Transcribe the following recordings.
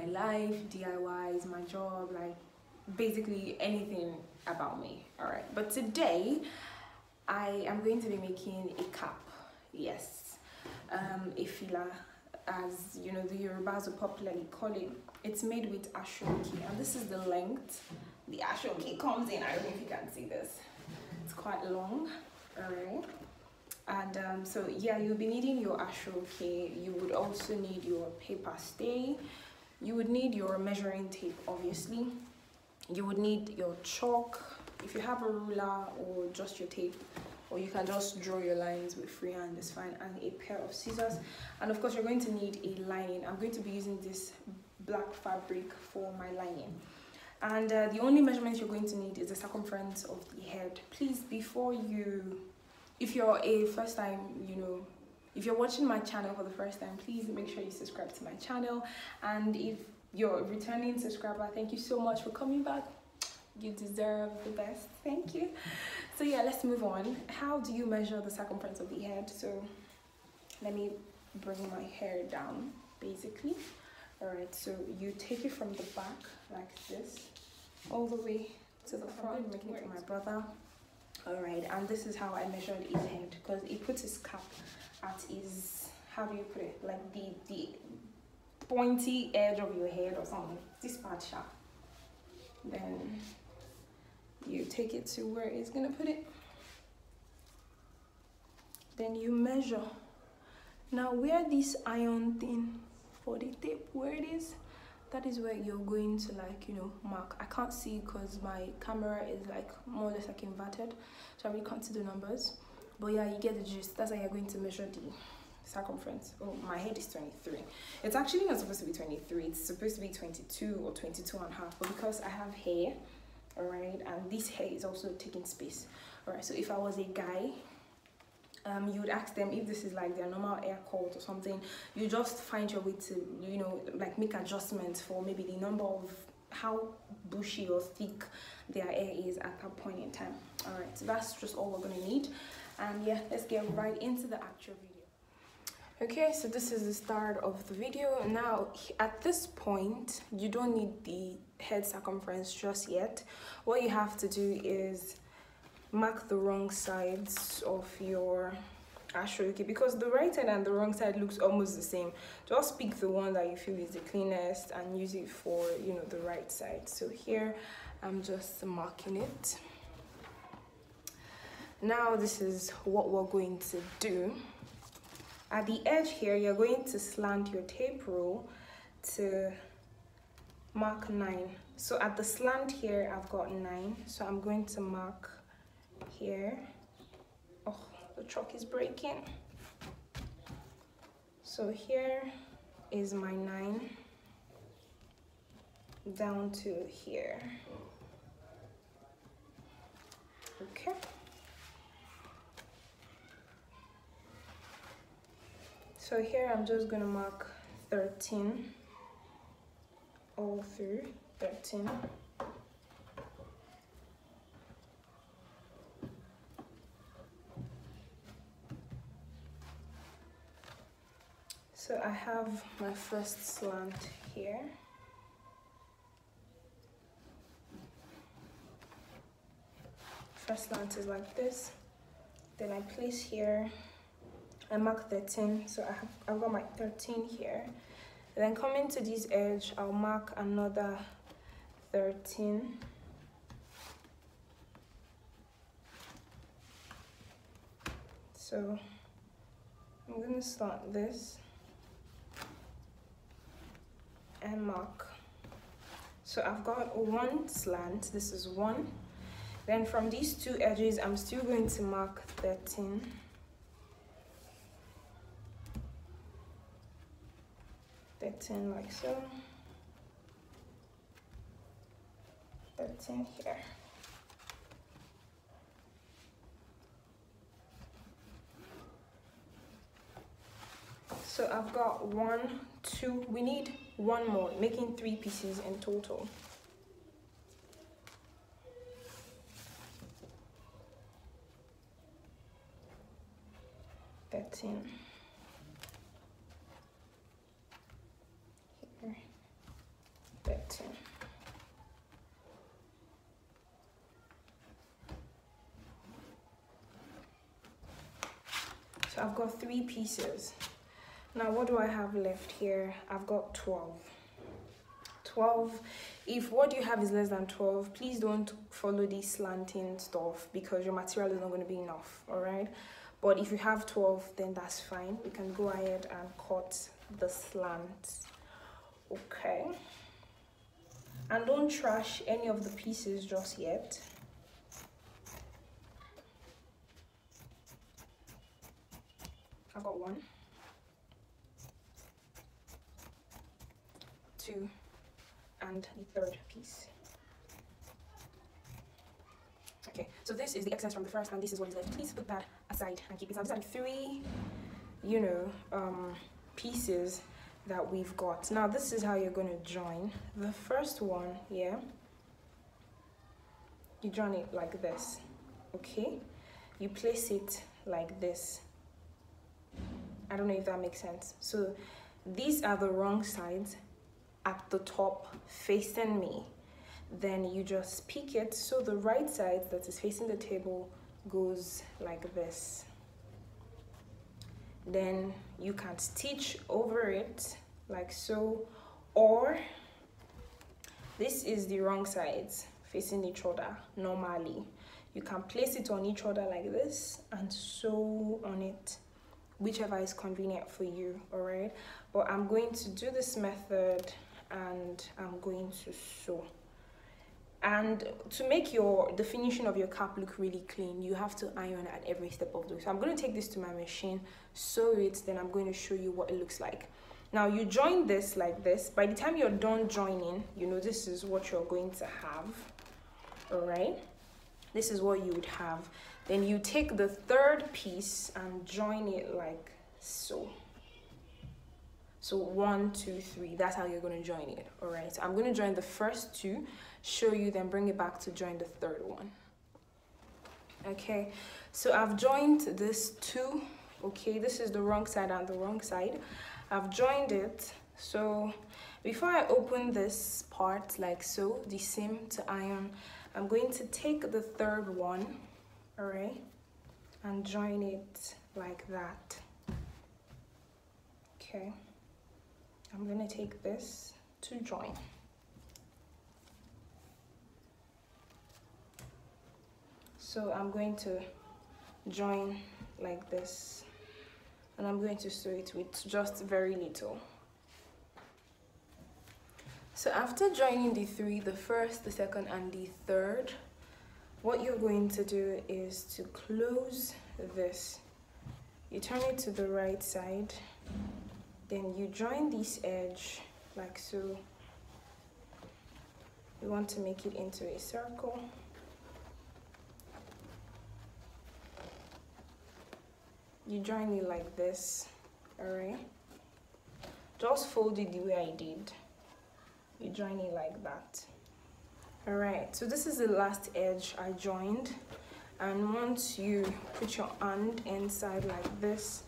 life, DIYs, my job, like basically anything about me. All right, but today I am going to be making a cap. Yes, a FILA, as you know, the Yorubas would popularly call it. It's made with ashoki, and this is the length the ashoki comes in. I don't know if you can see this. It's quite long. All right. And so yeah, you'll be needing your ashoki. You would also need your paper stay. You would need your measuring tape, obviously. You would need your chalk, if you have a ruler, or just your tape, or you can just draw your lines with freehand, it's fine, and a pair of scissors. And of course you're going to need a lining. I'm going to be using this black fabric for my lining. And the only measurements you're going to need is the circumference of the head. Please, before you, if you're a first time, if you're watching my channel for the first time, please make sure you subscribe to my channel. And if you're a returning subscriber, thank you so much for coming back. You deserve the best. Thank you. So yeah, let's move on. How do you measure the circumference of the head? So let me bring my hair down, basically. All right, so you take it from the back like this all the way to the front. I'm making it for my brother. All right, and this is how I measured his head, because he puts his cap at his, how do you put it, like the pointy edge of your head or something, this part sharp. Then you take it to where it's gonna put it, then you measure. Now where this iron thing for the tape, where it is, that is where you're going to, like, mark. I can't see because my camera is like more or less like inverted, so I really can't see the numbers, but yeah, you get the gist. That's how you're going to measure the circumference. Oh, my head is 23. It's actually not supposed to be 23, it's supposed to be 22 or 22 and a half, but because I have hair, all right, and this hair is also taking space. All right, so if I was a guy, you would ask them if this is like their normal haircut or something. You just find your way to, like, make adjustments for maybe the number of how bushy or thick their hair is at that point in time. All right, so that's just all we're gonna need. And yeah, let's get right into the actual video. Okay, so this is the start of the video. Now at this point, you don't need the head circumference just yet. What you have to do is mark the wrong sides of your ashoki, because the right side and the wrong side looks almost the same. Just pick the one that you feel is the cleanest and use it for the right side. So here I'm just marking it. Now this is what we're going to do. At the edge here, you're going to slant your tape rule to mark 9. So at the slant here, I've got 9, so I'm going to mark here. Oh, the chalk is breaking. So here is my 9 down to here. Okay. So here I'm just gonna mark 13 all through 13. So I have my first slant here. First slant is like this. Then I place here, I mark 13, so I've got my 13 here. And then coming to this edge, I'll mark another 13. So I'm gonna start this and mark. So I've got one slant, this is one. Then from these two edges, I'm still going to mark 13. Like so. 13 here. So I've got 1, 2, we need one more, making 3 pieces in total. Here. 13. So I've got 3 pieces. Now what do I have left here? I've got 12. 12. If what you have is less than 12, please don't follow this slanting stuff because your material is not going to be enough, all right? But if you have 12, then that's fine. You can go ahead and cut the slants. Okay. And don't trash any of the pieces just yet. I got 1, 2, and the 3rd piece. Okay, so this is the excess from the first, and this is what is left. Please put that aside and keep it. So these are 3, pieces that we've got. Now this is how you're going to join. The first one, yeah, you join it like this. Okay, you place it like this. I don't know if that makes sense. So these are the wrong sides at the top facing me. Then you just pick it so the right side that is facing the table goes like this. Then you can stitch over it like so, or this is the wrong sides facing each other normally. You can place it on each other like this and sew on it, whichever is convenient for you, all right? But I'm going to do this method and I'm going to sew. And to make the finishing of your cap look really clean, you have to iron at every step of the way. So I'm going to take this to my machine, sew it, then I'm going to show you what it looks like. Now you join this like this. By the time you're done joining, this is what you're going to have, all right? This is what you would have. Then you take the 3rd piece and join it like so. So 1, 2, 3, that's how you're going to join it, all right? So I'm going to join the first 2, show you, then bring it back to join the 3rd one. Okay, so I've joined this 2, okay? This is the wrong side and the wrong side. I've joined it. So before I open this part like so, the seam to iron, I'm going to take the 3rd one, all right, and join it like that. Okay, I'm going to take this to join. So I'm going to join like this, and I'm going to sew it with just very little. So after joining the 3, the 1st, the 2nd, and the 3rd, what you're going to do is to close this. You turn it to the right side, then you join this edge like so. You want to make it into a circle. You join it like this, all right? Just fold it the way I did. You join it like that. All right, so this is the last edge I joined. And once you put your hand inside like this,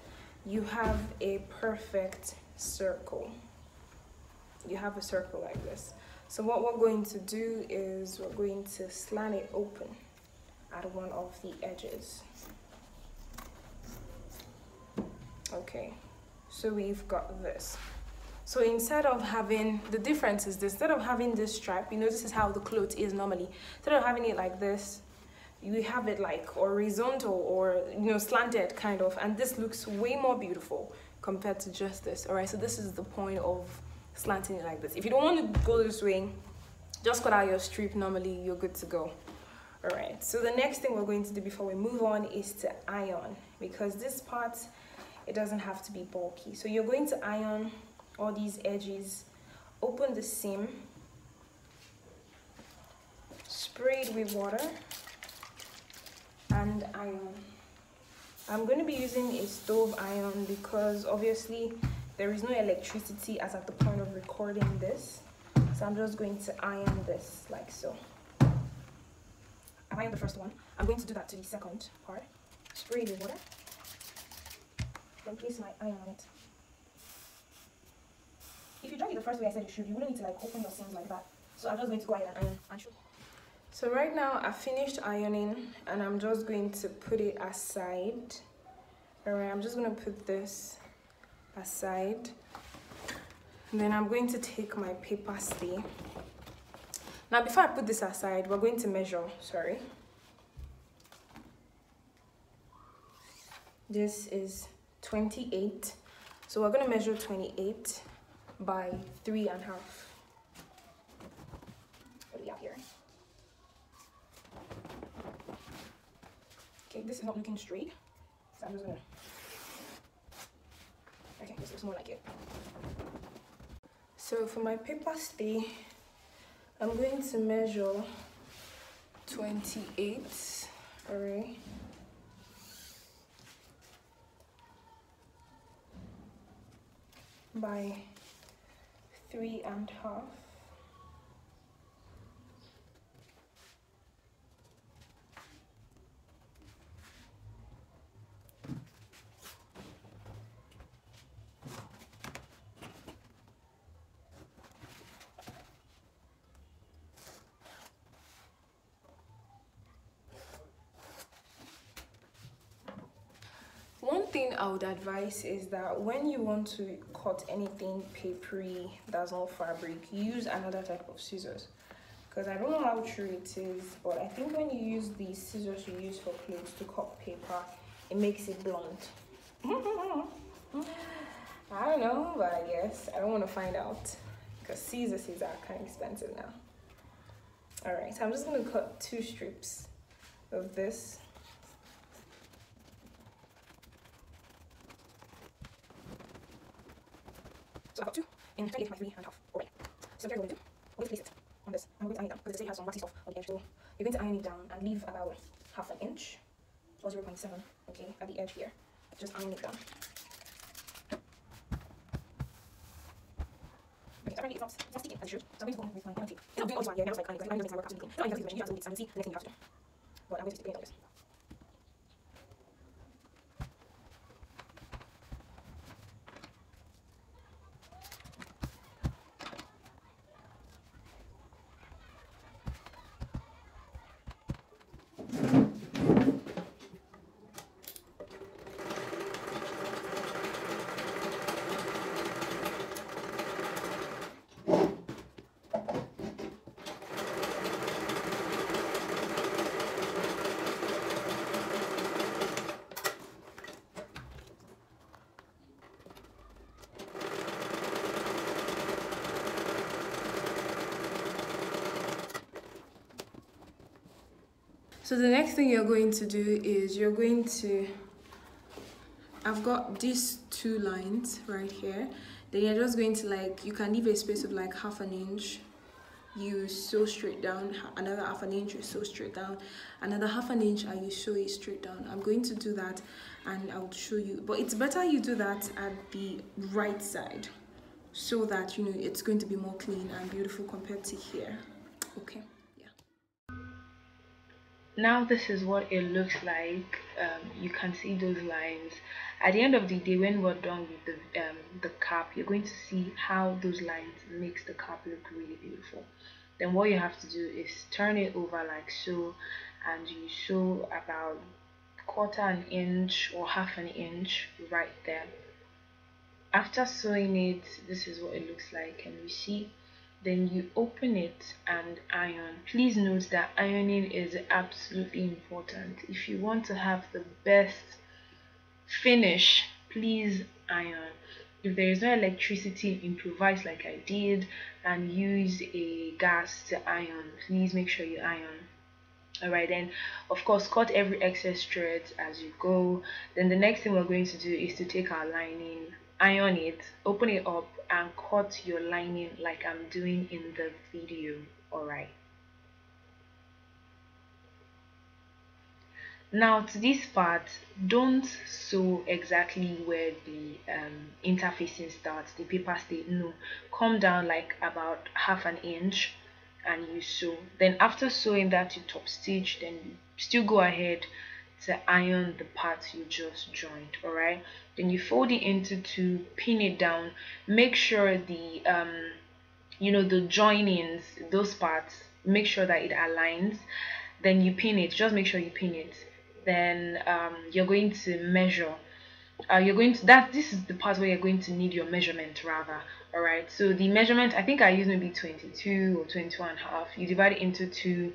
you have a perfect circle. You have a circle like this. So what we're going to do is we're going to slant it open at one of the edges. Okay, so we've got this. So instead of having, the difference is this, instead of having this stripe, this is how the cloth is normally. Instead of having it like this, you have it like horizontal or, slanted kind of, and this looks way more beautiful compared to just this. All right, so this is the point of slanting it like this. If you don't want to go this way, just cut out your strip normally, you're good to go. All right, so the next thing we're going to do before we move on is to iron, because this part, it doesn't have to be bulky. So you're going to iron all these edges, open the seam, spray it with water, and iron. I'm going to be using a stove iron because obviously there is no electricity as at the point of recording this. So I'm just going to iron this like so. I ironed the first one. I'm going to do that to the second part. Spray it with water. Then place my iron on it. if you dry it the first way I said you should, you wouldn't need to like open your seams like that. So I'm just going to go ahead and iron and show. So right now I finished ironing and I'm just going to put it aside. Alright, I'm just going to put this aside. And then I'm going to take my paper stay. Now before I put this aside, we're going to measure, This is 28. So we're going to measure 28 by 3.5. What do we have here? Okay, this is not looking straight. So I'm just going to... Okay, this looks more like it. So for my paper stay, I'm going to measure 28, alright, by 3.5. One thing I would advise is that when you want to cut anything papery that's not fabric, use another type of scissors. Because I don't know how true it is, but I think when you use the scissors you use for clothes to cut paper, it makes it blunt. I don't know, but I guess I don't want to find out because scissors are kind of expensive now. Alright, so I'm just going to cut 2 strips of this. So I got 2 in 28 by 3.5. Alright. So what you're going to do, we're going to place it on this. And we're going to iron it down because it has some waxy stuff on the edge. So you're going to iron it down and leave about 1/2 inch or 0.7, okay, at the edge here. Just iron it down. Okay, so apparently it's not sticking as it should. So I'm going to go with my iron tape. It's not doing all this one here, now it's like ironing because iron doesn't make my work absolutely clean. No, iron doesn't make my work absolutely clean. I will see the next thing you have to do. But I'm going to stick paint on this. So the next thing you're going to do is you're going to, I've got these 2 lines right here. Then you're just going to like, you can leave a space of like 1/2 inch. You sew straight down, another 1/2 inch, you sew straight down, another 1/2 inch, and you sew it straight down. I'm going to do that and I'll show you. But it's better you do that at the right side so that, you know, it's going to be more clean and beautiful compared to here. Okay. Now this is what it looks like. You can see those lines. At the end of the day, when we're done with the cap, you're going to see how those lines makes the cap look really beautiful. Then what you have to do is turn it over like so, and you sew about 1/4 inch or 1/2 inch right there. After sewing it, this is what it looks like, and you see, then you open it and iron. Please note that ironing is absolutely important. If you want to have the best finish, please iron. If there is no electricity, improvise like I did and use a gas to iron. Please make sure you iron. Alright, then of course cut every excess thread as you go. Then the next thing we're going to do is to take our lining, iron it, open it up, and cut your lining like I'm doing in the video. Alright, now to this part, don't sew exactly where the interfacing starts, the paper stay. No, come down like about 1/2 inch and you sew. Then after sewing that, you top stitch. Then you still go ahead to iron the part you just joined. All right, then you fold it into two, pin it down. Make sure the the joinings, those parts, make sure that it aligns. Then you pin it, just make sure you pin it. Then you're going to measure. You're going to that this is the part where you're going to need your measurement rather. All right, so the measurement, I think I use maybe 22 or 21 and a half. You divide it into two,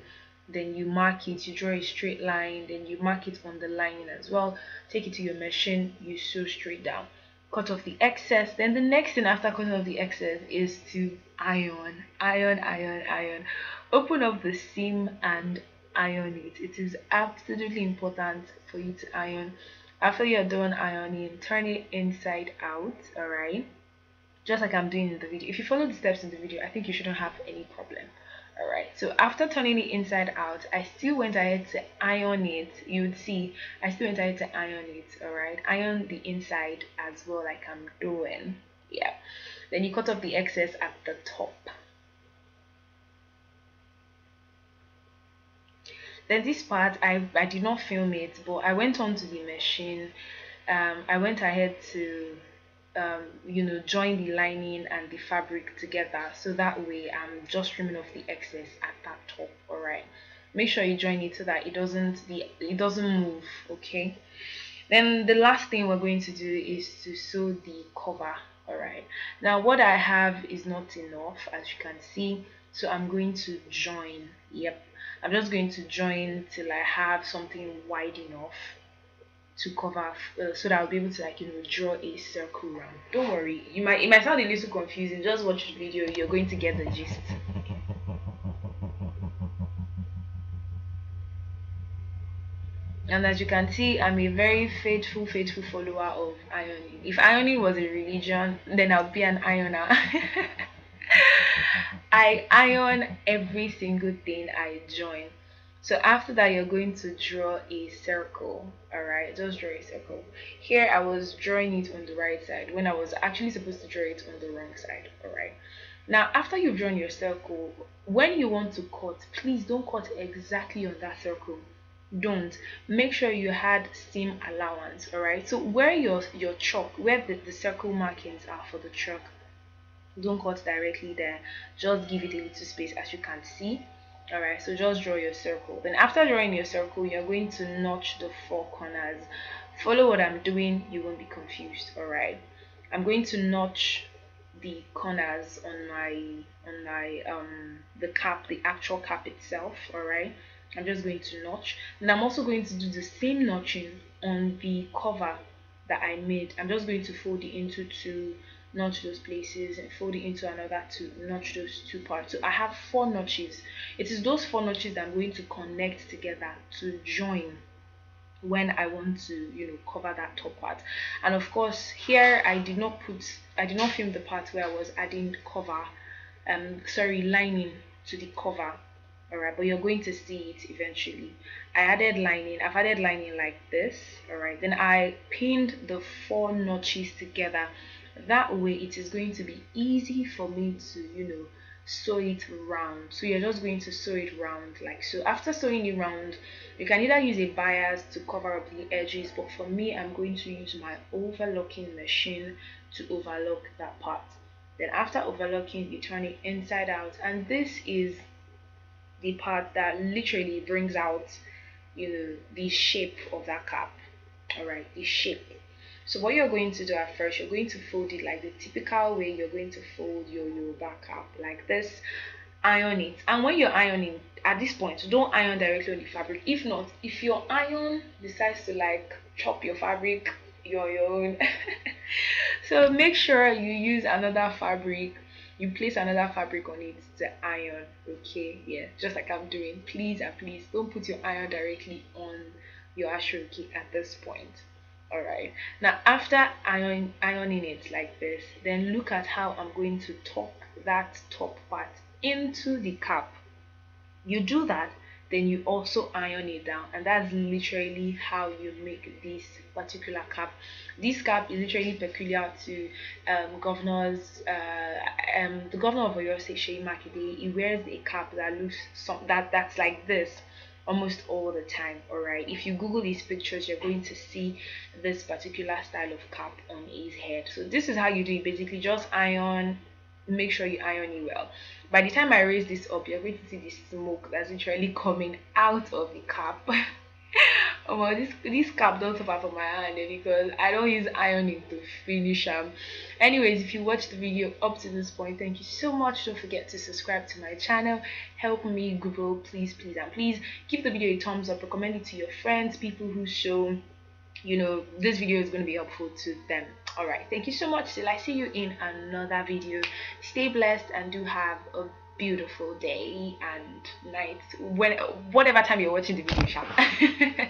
then you mark it, you draw a straight line, then you mark it on the lining as well. Take it to your machine, you sew straight down, cut off the excess. Then the next thing after cutting off the excess is to iron. Open up the seam and iron it. It is absolutely important for you to iron. After you're done ironing, turn it inside out. All right, just like I'm doing in the video. If you follow the steps in the video, I think you shouldn't have any problem. All right, so after turning it inside out, I still went ahead to iron it. You would see I still went ahead to iron it. All right, iron the inside as well, like I'm doing. Yeah, then you cut off the excess at the top. Then this part, I did not film it, but I went on to the machine. I went ahead to join the lining and the fabric together, so that way I'm just trimming off the excess at that top. All right, make sure you join it so that it doesn't move. Okay, then the last thing we're going to do is to sew the cover. All right, now what I have is not enough, as you can see, so I'm going to join. Yep, I'm just going to join till I have something wide enough to cover, so that I'll be able to draw a circle round. Don't worry, it might sound a little confusing. Just watch the video, you're going to get the gist. And as you can see, I'm a very faithful follower of ironing. If ironing was a religion, then I'll be an ironer. I iron every single thing I join. So after that, you're going to draw a circle. All right, just draw a circle. Here I was drawing it on the right side when I was actually supposed to draw it on the wrong side. All right, now after you've drawn your circle, when you want to cut, please don't cut exactly on that circle. Don't. Make sure you had seam allowance. All right, so where your chalk, where the circle markings are for the chalk, don't cut directly there. Just give it a little space, as you can see. All right, so just draw your circle. Then after drawing your circle, you're going to notch the four corners. Follow what I'm doing, you won't be confused. All right, I'm going to notch the corners on my the cap, the actual cap itself. All right, I'm just going to notch, and I'm also going to do the same notching on the cover that I made. I'm just going to fold it into two, notch those places, and fold it into another two, notch those two parts. So I have 4 notches. It is those 4 notches that I'm going to connect together to join when I want to cover that top part. And of course, here I did not film the part where I was adding lining to the cover. All right, but you're going to see it eventually. I've added lining like this. All right, then I pinned the 4 notches together. That way it is going to be easy for me to sew it round. So you're just going to sew it round like so. After sewing it round, you can either use a bias to cover up the edges, but for me, I'm going to use my overlocking machine to overlock that part. Then after overlocking, you turn it inside out, and this is the part that literally brings out the shape of that cap. All right, the shape. So what you're going to do at first, you're going to fold it like the typical way you're going to fold your Yoruba cap, like this. Iron it, and when you're ironing, at this point, don't iron directly on the fabric. If not, if your iron decides to chop your fabric, your own. So make sure you use another fabric. You place another fabric on it to iron. Okay, yeah, just like I'm doing. Please and please don't put your iron directly on your ashroki at this point. All right, now after ironing it like this, then look at how I'm going to tuck that top part into the cap. You do that, then you also iron it down, and that's literally how you make this particular cap. This cap is literally peculiar to the governor of Oyo, Seyi Makinde. He wears a cap that looks that's like this. almost all the time. All right, if you Google these pictures, you're going to see this particular style of cap on his head. So this is how you do it. Basically, just iron, make sure you iron it well. By the time I raise this up, you're going to see the smoke that's literally coming out of the cap. Oh well, this cap don't suffer from my hand, because I don't use ironing to finish them. Anyways, if you watched the video up to this point, thank you so much. Don't forget to subscribe to my channel. Help me grow, please, please, and please give the video a thumbs up. Recommend it to your friends, people who show this video is going to be helpful to them. All right, thank you so much. Till I see you in another video. Stay blessed and do have a beautiful day and night, whatever time you're watching the video.